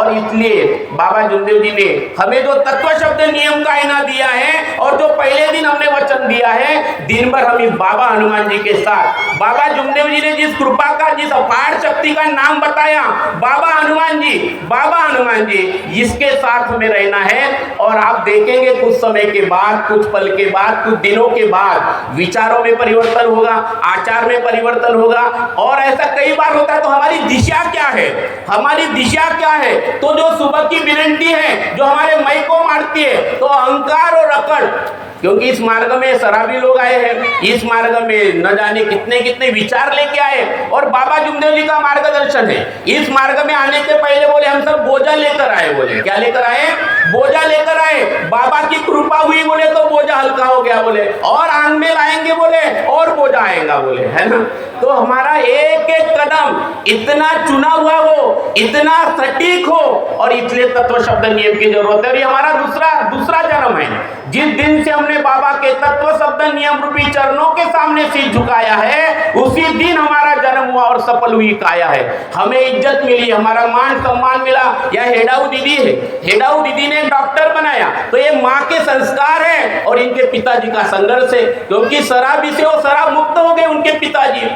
और इसलिए बाबा जुमदेव जी ने हमें जो तत्व शब्द नियम का इनाम दिया है और जो पहले दिन हमने वचन दिया है, दिन भर हम इस बाबा हनुमान जी के साथ, बाबा जुमदेव जी ने जिस कृपा का, जिस अपार शक्ति का नाम बताया, बाबा हनुमान जी, इसके साथ हमें रहना है। और आप देखेंगे कुछ समय के बाद, कुछ पल के बाद, कुछ दिनों के बाद विचारों में परिवर्तन होगा, आचार में परिवर्तन होगा। और ऐसा कई बार होता है। तो हमारी दिशा क्या है, हमारी दिशा क्या है? तो जो सुबह की विनंती है जो हमारे मई को मारती है, तो अहंकार और अकड़, क्योंकि इस मार्ग में शराबी लोग आए हैं, इस मार्ग में न जाने कितने कितने विचार लेके आए, और बाबा जुमदेव जी का मार्गदर्शन है। इस मार्ग में आने के पहले बोले हम सब बोझा लेकर आए, बोले क्या लेकर आए? बोझा लेकर आए। बाबा की कृपा हुई बोले तो बोझा हल्का हो गया बोले, और आंग में लाएंगे बोले और बोझा आएगा बोले, है ना। तो हमारा एक एक कदम इतना चुना हुआ हो, इतना सटीक हो, और इसलिए तत्व शब्द नियम की जरूरत है। और ये हमारा दूसरा जन्म है। जिस दिन से हमने बाबा के तत्व शब्द नियम रूपी चरणों के सामने सिर झुकाया है, उसी दिन हमारा जन्म हुआ और सफल हुई काया है। हमें इज्जत मिली, हमारा मान सम्मान मिला। यह हेडाऊ दीदी है, हेडाऊ दीदी ने डॉक्टर बनाया, तो ये माँ के संस्कार है और इनके पिताजी का संघर्ष है। क्योंकि शराबी से वो शराब मुक्त हो गए उनके पिताजी,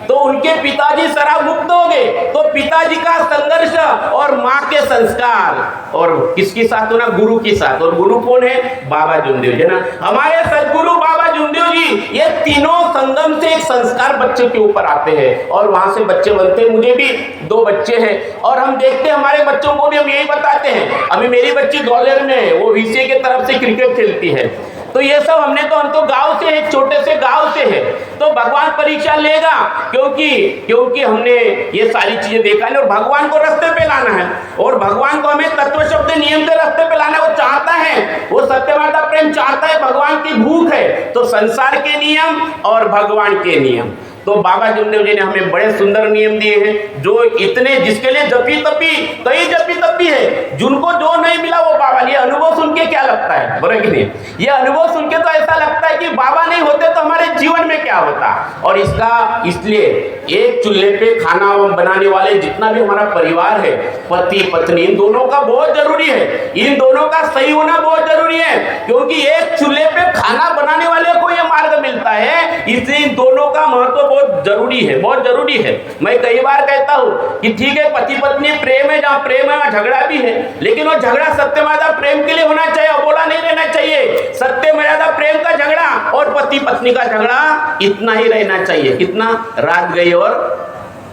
तो उनके पिताजी शराब मुक्त हो गए, तो पिताजी का संघर्ष और माँ के संस्कार, और किसके साथ होना? गुरु के साथ। और गुरु कौन है? बाबा जुमदेव जी ना, हमारे सदगुरु बाबा जुमदेव जी। ये तीनों संगम से एक संस्कार बच्चे के ऊपर आते हैं और वहां से बच्चे बनते हैं। मुझे भी 2 बच्चे हैं और हम देखते हैं हमारे बच्चों को भी हम यही बताते हैं। अभी मेरी बच्ची ग्वालियर में है, वो VCA की तरफ से क्रिकेट खेलती है। तो ये सब हम तो गांव से, एक छोटे से गांव से है। तो भगवान परीक्षा लेगा, क्योंकि हमने ये सारी चीजें देखा है। और भगवान को रास्ते पे लाना है, और भगवान को हमें तत्व शब्द नियम के रास्ते पे लाना है। वो चाहता है, वो सत्यवादा प्रेम चाहता है, भगवान की भूख है। तो संसार के नियम और भगवान के नियम, तो बाबा जुमदेव जी ने हमें बड़े सुंदर नियम दिए हैं, जो इतने, जिसके लिए जपी तपी है, जिनको जो नहीं मिला वो बाबा। ये अनुभव सुन के क्या लगता है, बराबर कि नहीं? ये अनुभव सुन के तो ऐसा लगता है कि बाबा नहीं होते तो हमारे जीवन में क्या होता। और इसलिए एक चूल्हे पे खाना बनाने वाले जितना भी हमारा परिवार है, पति पत्नी, इन दोनों का बहुत जरूरी है, इन दोनों का सही होना बहुत जरूरी है। क्योंकि एक चूल्हे पे खाना बनाने वाले को ये मार्ग मिलता है, इसलिए इन दोनों का महत्व बहुत जरूरी है, बहुत जरूरी है। मैं कई बार कहता हूँ कि ठीक है, पति पत्नी प्रेम है, जहाँ प्रेम है वहाँ झगड़ा भी है, लेकिन वो झगड़ा सत्यमर्यादा प्रेम के लिए होना चाहिए, अबोला नहीं रहना चाहिए। सत्यमर्यादा प्रेम का झगड़ा और पति पत्नी का झगड़ा इतना ही रहना चाहिए। कितना? रात गई और